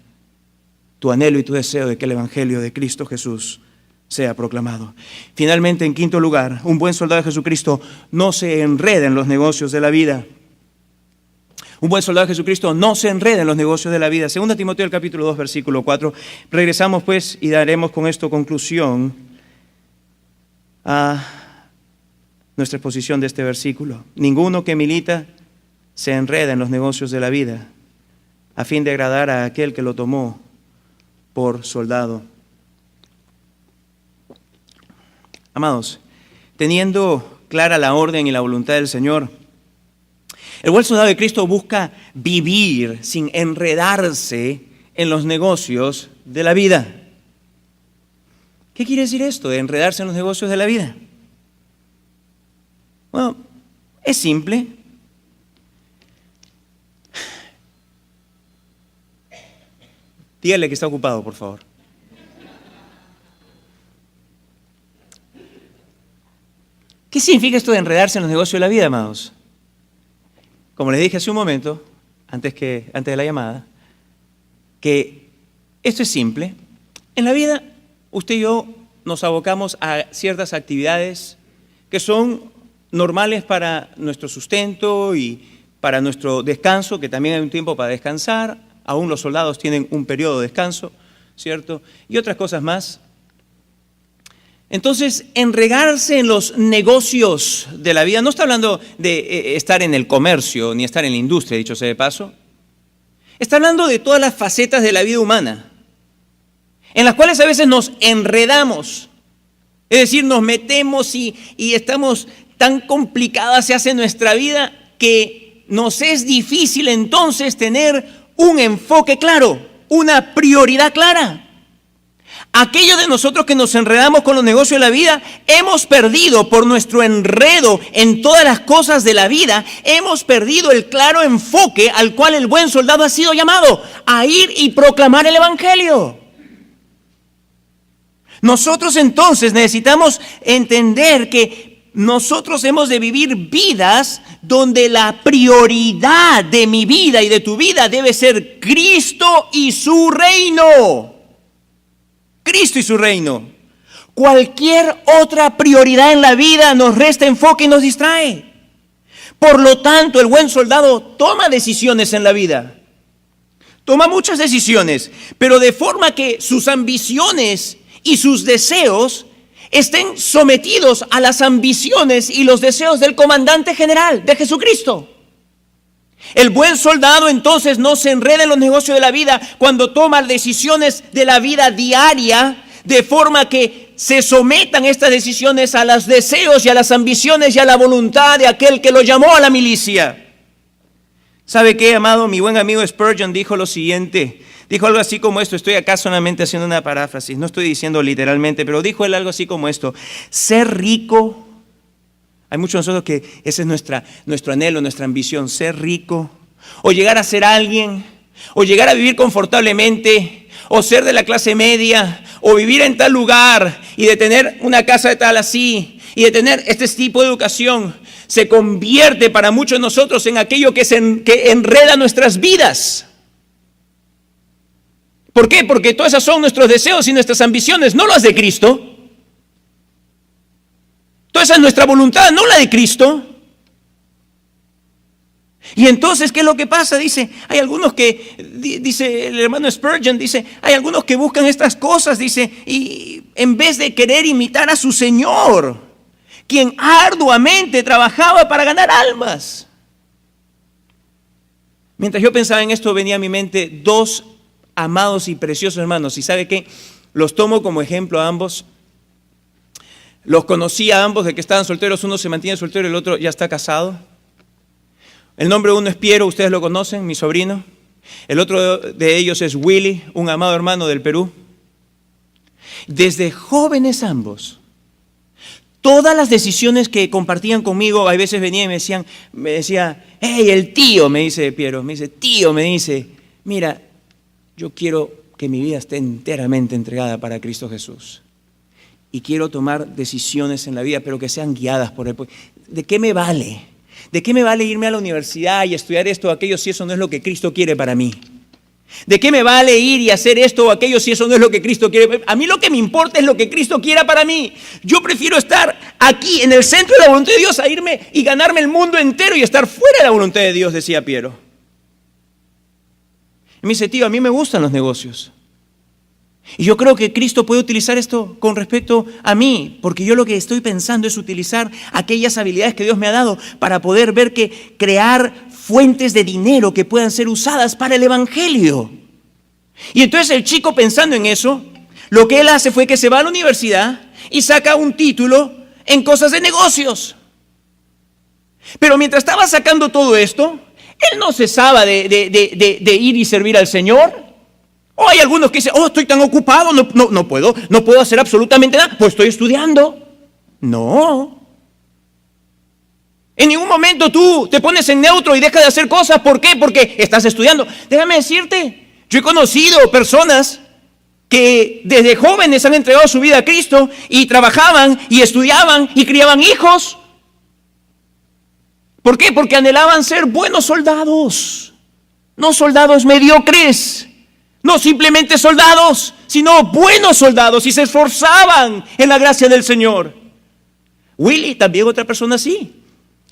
tu anhelo y tu deseo de que el evangelio de Cristo Jesús sea proclamado. Finalmente, en quinto lugar, un buen soldado de Jesucristo no se enreda en los negocios de la vida. Un buen soldado de Jesucristo no se enreda en los negocios de la vida. 2 Timoteo, el capítulo 2, versículo 4. Regresamos pues y daremos con esto conclusión a nuestra exposición de este versículo. Ninguno que milita se enreda en los negocios de la vida a fin de agradar a aquel que lo tomó por soldado. Amados, teniendo clara la orden y la voluntad del Señor, el buen soldado de Cristo busca vivir sin enredarse en los negocios de la vida. ¿Qué quiere decir esto de enredarse en los negocios de la vida? Bueno, es simple. Dígale que está ocupado, por favor. ¿Qué significa esto de enredarse en los negocios de la vida, amados? Como les dije hace un momento, antes de la llamada, que esto es simple. En la vida, usted y yo nos abocamos a ciertas actividades que son normales para nuestro sustento y para nuestro descanso, que también hay un tiempo para descansar. Aún los soldados tienen un periodo de descanso, ¿cierto? Y otras cosas más. Entonces, enredarse en los negocios de la vida, no está hablando de estar en el comercio ni estar en la industria, dicho sea de paso. Está hablando de todas las facetas de la vida humana, en las cuales a veces nos enredamos. Es decir, nos metemos y estamos tan complicada se hace nuestra vida que nos es difícil entonces tener un enfoque claro, una prioridad clara. Aquellos de nosotros que nos enredamos con los negocios de la vida, hemos perdido por nuestro enredo en todas las cosas de la vida, hemos perdido el claro enfoque al cual el buen soldado ha sido llamado, a ir y proclamar el evangelio. Nosotros entonces necesitamos entender que nosotros hemos de vivir vidas donde la prioridad de mi vida y de tu vida debe ser Cristo y su reino. Cristo y su reino. Cualquier otra prioridad en la vida nos resta enfoque y nos distrae. Por lo tanto, el buen soldado toma decisiones en la vida. Toma muchas decisiones, pero de forma que sus ambiciones y sus deseos estén sometidos a las ambiciones y los deseos del comandante general, de Jesucristo. El buen soldado entonces no se enreda en los negocios de la vida cuando toma decisiones de la vida diaria, de forma que se sometan estas decisiones a los deseos y a las ambiciones y a la voluntad de aquel que lo llamó a la milicia. ¿Sabe qué, amado? Mi buen amigo Spurgeon dijo lo siguiente. Dijo algo así como esto. Estoy acá solamente haciendo una paráfrasis. No estoy diciendo literalmente, pero dijo él algo así como esto. Ser rico. Hay muchos de nosotros que ese es nuestro anhelo, nuestra ambición. Ser rico. O llegar a ser alguien. O llegar a vivir confortablemente. O ser de la clase media. O vivir en tal lugar. Y de tener una casa de tal así. Y de tener este tipo de educación. Se convierte para muchos de nosotros en aquello que enreda nuestras vidas. ¿Por qué? Porque todos esos son nuestros deseos y nuestras ambiciones, no las de Cristo. Toda esa es nuestra voluntad, no la de Cristo. Y entonces, ¿qué es lo que pasa? Dice, hay algunos que, dice el hermano Spurgeon, dice, hay algunos que buscan estas cosas, dice, y en vez de querer imitar a su Señor, quien arduamente trabajaba para ganar almas. Mientras yo pensaba en esto, venía a mi mente dos amados y preciosos hermanos. ¿Y sabe qué? Los tomo como ejemplo a ambos. Los conocí a ambos de que estaban solteros. Uno se mantiene soltero y el otro ya está casado. El nombre de uno es Piero, ustedes lo conocen, mi sobrino. El otro de ellos es Willy, un amado hermano del Perú. Desde jóvenes ambos, todas las decisiones que compartían conmigo, a veces venían y me decía, hey, el tío, me dice Piero, tío, mira, yo quiero que mi vida esté enteramente entregada para Cristo Jesús. Y quiero tomar decisiones en la vida, pero que sean guiadas por Él. ¿De qué me vale? ¿De qué me vale irme a la universidad y estudiar esto o aquello si eso no es lo que Cristo quiere para mí? ¿De qué me vale ir y hacer esto o aquello si eso no es lo que Cristo quiere? A mí lo que me importa es lo que Cristo quiera para mí. Yo prefiero estar aquí en el centro de la voluntad de Dios a irme y ganarme el mundo entero y estar fuera de la voluntad de Dios, decía Piero. Y me dice, tío, a mí me gustan los negocios. Y yo creo que Cristo puede utilizar esto con respecto a mí, porque yo lo que estoy pensando es utilizar aquellas habilidades que Dios me ha dado para poder ver que crear fuentes de dinero que puedan ser usadas para el evangelio. Y entonces el chico, pensando en eso, lo que él hace fue que se va a la universidad y saca un título en cosas de negocios. Pero mientras estaba sacando todo esto, él no cesaba de ir y servir al Señor. O hay algunos que dicen, estoy tan ocupado, no puedo hacer absolutamente nada, pues estoy estudiando. No. En ningún momento tú te pones en neutro y dejas de hacer cosas. ¿Por qué? Porque estás estudiando. Déjame decirte, yo he conocido personas que desde jóvenes han entregado su vida a Cristo y trabajaban y estudiaban y criaban hijos. ¿Por qué? Porque anhelaban ser buenos soldados, no soldados mediocres. No simplemente soldados, sino buenos soldados, y se esforzaban en la gracia del Señor. Willy, también otra persona así.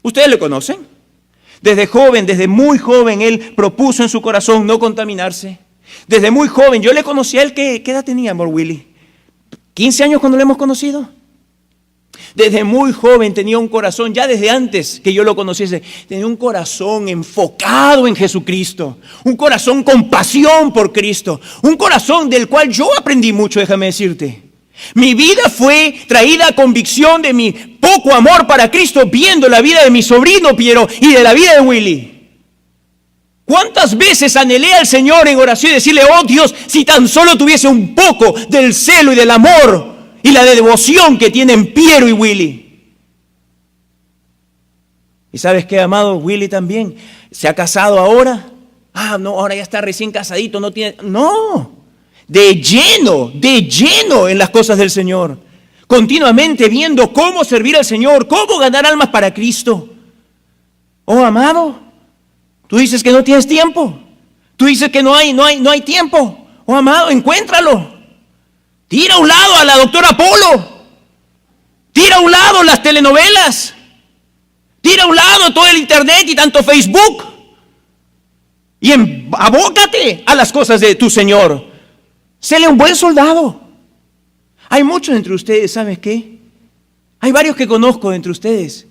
¿Ustedes lo conocen? Desde muy joven, él propuso en su corazón no contaminarse. Desde muy joven, yo le conocí a él, ¿qué edad tenía, amor Willy? ¿15 años cuando lo hemos conocido? Desde muy joven tenía un corazón, ya desde antes que yo lo conociese, tenía un corazón enfocado en Jesucristo, un corazón con pasión por Cristo, un corazón del cual yo aprendí mucho, déjame decirte. Mi vida fue traída a convicción de mi poco amor para Cristo viendo la vida de mi sobrino Piero y de la vida de Willy. ¿Cuántas veces anhelé al Señor en oración y decirle, oh Dios, si tan solo tuviese un poco del celo y del amor y la devoción que tienen Piero y Willy? ¿Y sabes qué, amado? Willy también se ha casado ahora. No, ahora ya está recién casadito, no tiene... No, de lleno en las cosas del Señor. Continuamente viendo cómo servir al Señor, cómo ganar almas para Cristo. Oh, amado, tú dices que no tienes tiempo. Tú dices que no hay tiempo. Oh, amado, encuéntralo. Tira a un lado a la doctora Polo. Tira a un lado las telenovelas. Tira a un lado todo el internet y tanto Facebook. Y abócate a las cosas de tu Señor. Séle un buen soldado. Hay muchos entre ustedes, ¿sabes qué? Hay varios que conozco entre ustedes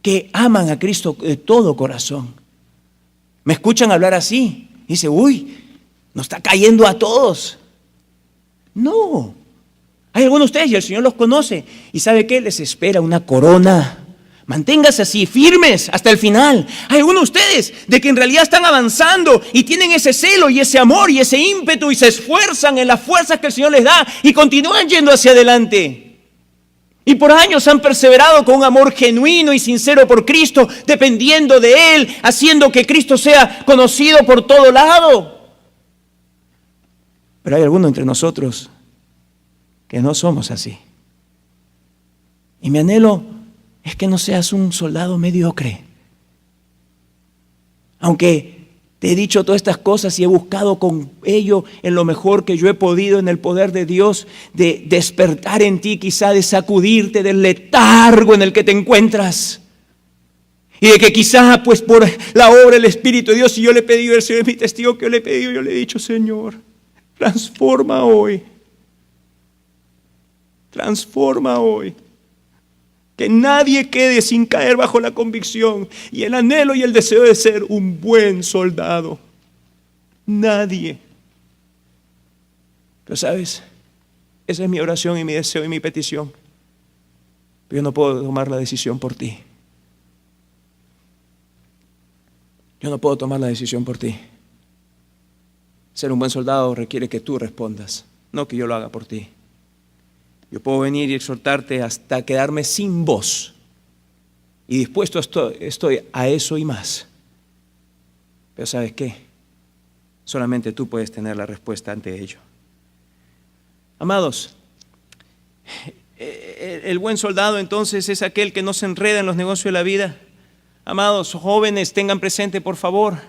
que aman a Cristo de todo corazón. Me escuchan hablar así. Dice, nos está cayendo a todos. No, hay algunos de ustedes y el Señor los conoce y ¿sabe qué? Les espera una corona. Manténgase así, firmes hasta el final. Hay algunos de ustedes de que en realidad están avanzando y tienen ese celo y ese amor y ese ímpetu y se esfuerzan en las fuerzas que el Señor les da y continúan yendo hacia adelante. Y por años han perseverado con un amor genuino y sincero por Cristo, dependiendo de Él, haciendo que Cristo sea conocido por todo lado. Pero hay algunos entre nosotros que no somos así. Y mi anhelo es que no seas un soldado mediocre. Aunque te he dicho todas estas cosas y he buscado con ello en lo mejor que yo he podido en el poder de Dios, de despertar en ti, quizá de sacudirte del letargo en el que te encuentras. Y de que quizá pues por la obra del Espíritu de Dios, si yo le he pedido, el Señor es mi testigo que yo le he pedido, yo le he dicho, Señor, transforma hoy. Transforma hoy. Que nadie quede sin caer bajo la convicción y el anhelo y el deseo de ser un buen soldado. Nadie. Pero sabes, esa es mi oración y mi deseo y mi petición. Pero yo no puedo tomar la decisión por ti. Yo no puedo tomar la decisión por ti. Ser un buen soldado requiere que tú respondas, no que yo lo haga por ti. Yo puedo venir y exhortarte hasta quedarme sin voz. Y dispuesto estoy a eso y más. Pero ¿sabes qué? Solamente tú puedes tener la respuesta ante ello. Amados, el buen soldado entonces es aquel que no se enreda en los negocios de la vida. Amados, jóvenes, tengan presente, por favor.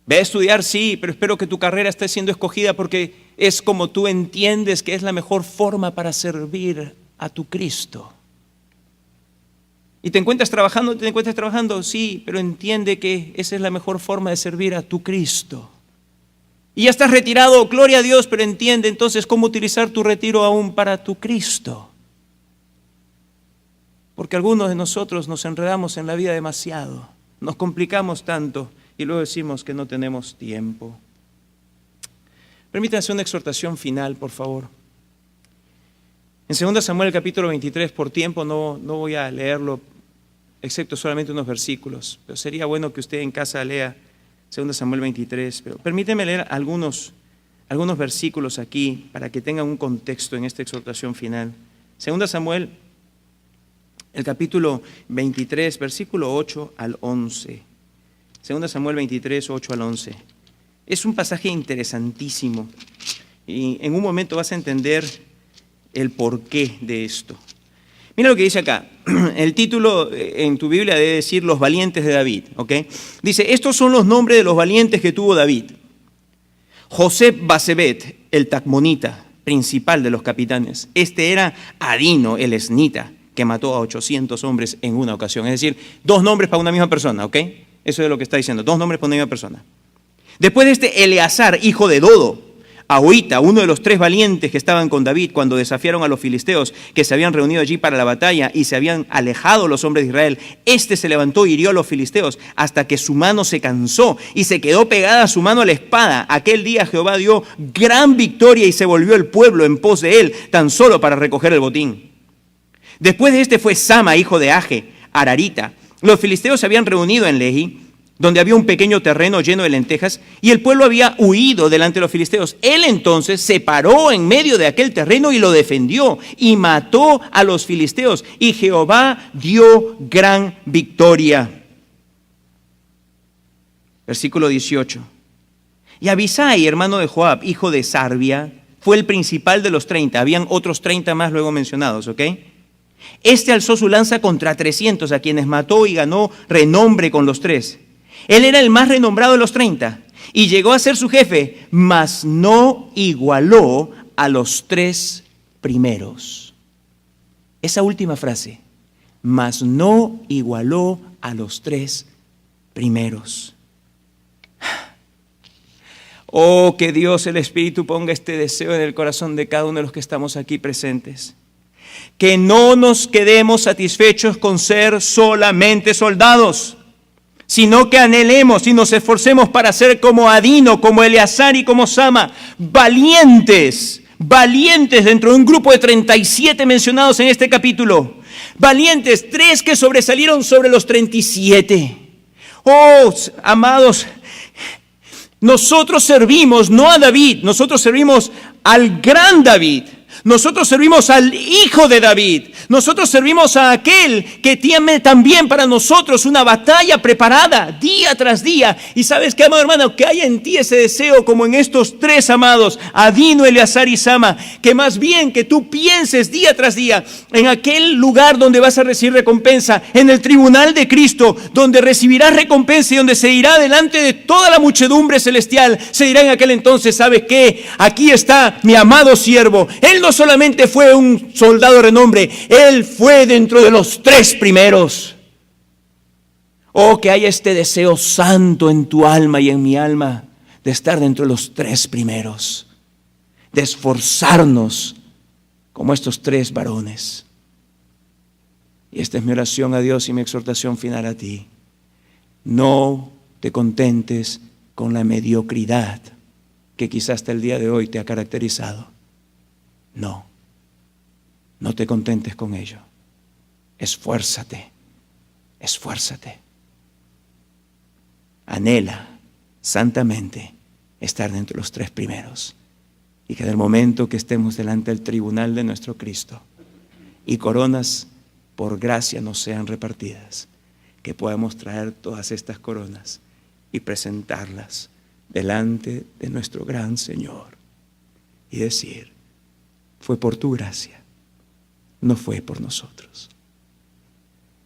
Ve a estudiar, sí, pero espero que tu carrera esté siendo escogida porque es como tú entiendes que es la mejor forma para servir a tu Cristo. ¿Y te encuentras trabajando? Sí, pero entiende que esa es la mejor forma de servir a tu Cristo. Y ya estás retirado, gloria a Dios, pero entiende entonces cómo utilizar tu retiro aún para tu Cristo. Porque algunos de nosotros nos enredamos en la vida demasiado, nos complicamos tanto y luego decimos que no tenemos tiempo. Permítanme hacer una exhortación final, por favor. En 2 Samuel capítulo 23, por tiempo no voy a leerlo, excepto solamente unos versículos, pero sería bueno que usted en casa lea 2 Samuel 23, pero permíteme leer algunos versículos aquí para que tengan un contexto en esta exhortación final. 2 Samuel, el capítulo 23, versículo 8 al 11. 2 Samuel 23, 8 al 11. Es un pasaje interesantísimo y en un momento vas a entender el porqué de esto. Mira lo que dice acá. El título en tu Biblia debe decir Los valientes de David, ¿ok? Dice, estos son los nombres de los valientes que tuvo David. José Basebet, el tacmonita, principal de los capitanes. Este era Adino, el esnita, que mató a 800 hombres en una ocasión. Es decir, 2 nombres para una misma persona, ¿ok? Eso es lo que está diciendo, 2 nombres para una misma persona. Después de este, Eleazar, hijo de Dodo, Ahorita, uno de los 3 valientes que estaban con David cuando desafiaron a los filisteos que se habían reunido allí para la batalla y se habían alejado los hombres de Israel, este se levantó y hirió a los filisteos hasta que su mano se cansó y se quedó pegada a su mano a la espada. Aquel día Jehová dio gran victoria y se volvió el pueblo en pos de él, tan solo para recoger el botín. Después de este fue Sama, hijo de Age, Ararita. Los filisteos se habían reunido en Lehi, donde había un pequeño terreno lleno de lentejas, y el pueblo había huido delante de los filisteos. Él entonces se paró en medio de aquel terreno y lo defendió, y mató a los filisteos, y Jehová dio gran victoria. Versículo 18. Y Abisai, hermano de Joab, hijo de Sarbia, fue el principal de los 30. Habían otros 30 más luego mencionados, ¿ok? Este alzó su lanza contra 300, a quienes mató y ganó renombre con los 3. Él era el más renombrado de los 30 y llegó a ser su jefe, mas no igualó a los 3 primeros. Esa última frase, mas no igualó a los 3 primeros. Oh, que Dios, el Espíritu, ponga este deseo en el corazón de cada uno de los que estamos aquí presentes. Que no nos quedemos satisfechos con ser solamente soldados, sino que anhelemos y nos esforcemos para ser como Adino, como Eleazar y como Sama, valientes dentro de un grupo de 37 mencionados en este capítulo. Valientes, 3 que sobresalieron sobre los 37. Oh, amados, nosotros servimos no a David, nosotros servimos al gran David. Nosotros servimos al Hijo de David. Nosotros servimos a aquel que tiene también para nosotros una batalla preparada día tras día. Y sabes qué, amado hermano, que haya en ti ese deseo como en estos 3 amados, Adino, Eleazar y Sama, que más bien que tú pienses día tras día en aquel lugar donde vas a recibir recompensa, en el tribunal de Cristo, donde recibirás recompensa y donde se dirá delante de toda la muchedumbre celestial, se dirá en aquel entonces, ¿sabes qué? Aquí está mi amado siervo. Él no solamente fue un soldado de renombre, él fue dentro de los 3 primeros. Oh, que haya este deseo santo en tu alma y en mi alma de estar dentro de los 3 primeros, de esforzarnos como estos 3 varones. Y esta es mi oración a Dios y mi exhortación final a ti. No te contentes con la mediocridad que quizás hasta el día de hoy te ha caracterizado. No te contentes con ello. Esfuérzate. Anhela santamente estar dentro de los 3 primeros. Y que en el momento que estemos delante del tribunal de nuestro Cristo y coronas por gracia nos sean repartidas, que podamos traer todas estas coronas y presentarlas delante de nuestro gran Señor y decir: fue por tu gracia, no fue por nosotros.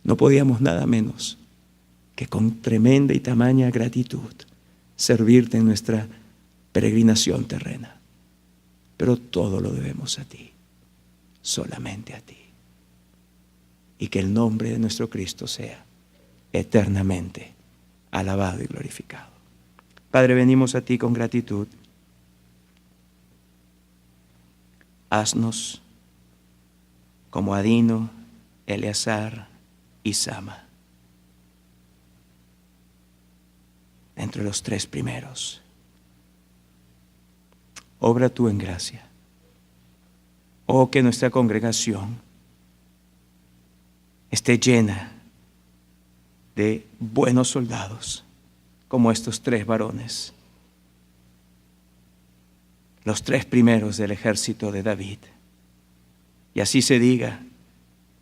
No podíamos nada menos que con tremenda y tamaña gratitud servirte en nuestra peregrinación terrena. Pero todo lo debemos a ti, solamente a ti. Y que el nombre de nuestro Cristo sea eternamente alabado y glorificado. Padre, venimos a ti con gratitud. Haznos como Adino, Eleazar y Sama, entre los 3 primeros. Obra tú en gracia. Oh, que nuestra congregación esté llena de buenos soldados, como estos 3 varones, los 3 primeros del ejército de David. Y así se diga,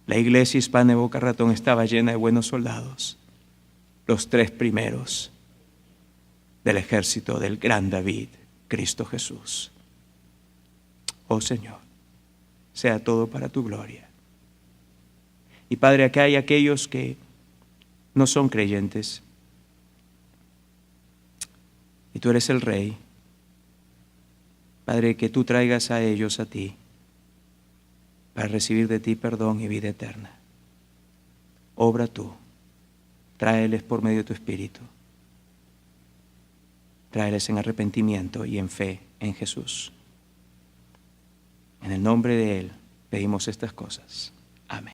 la iglesia hispana de Boca Ratón estaba llena de buenos soldados, los 3 primeros del ejército del gran David, Cristo Jesús. Oh Señor, sea todo para tu gloria. Y Padre, acá hay aquellos que no son creyentes, y tú eres el Rey. Padre, que tú traigas a ellos a ti, para recibir de ti perdón y vida eterna. Obra tú, tráeles por medio de tu Espíritu, tráeles en arrepentimiento y en fe en Jesús. En el nombre de Él pedimos estas cosas. Amén.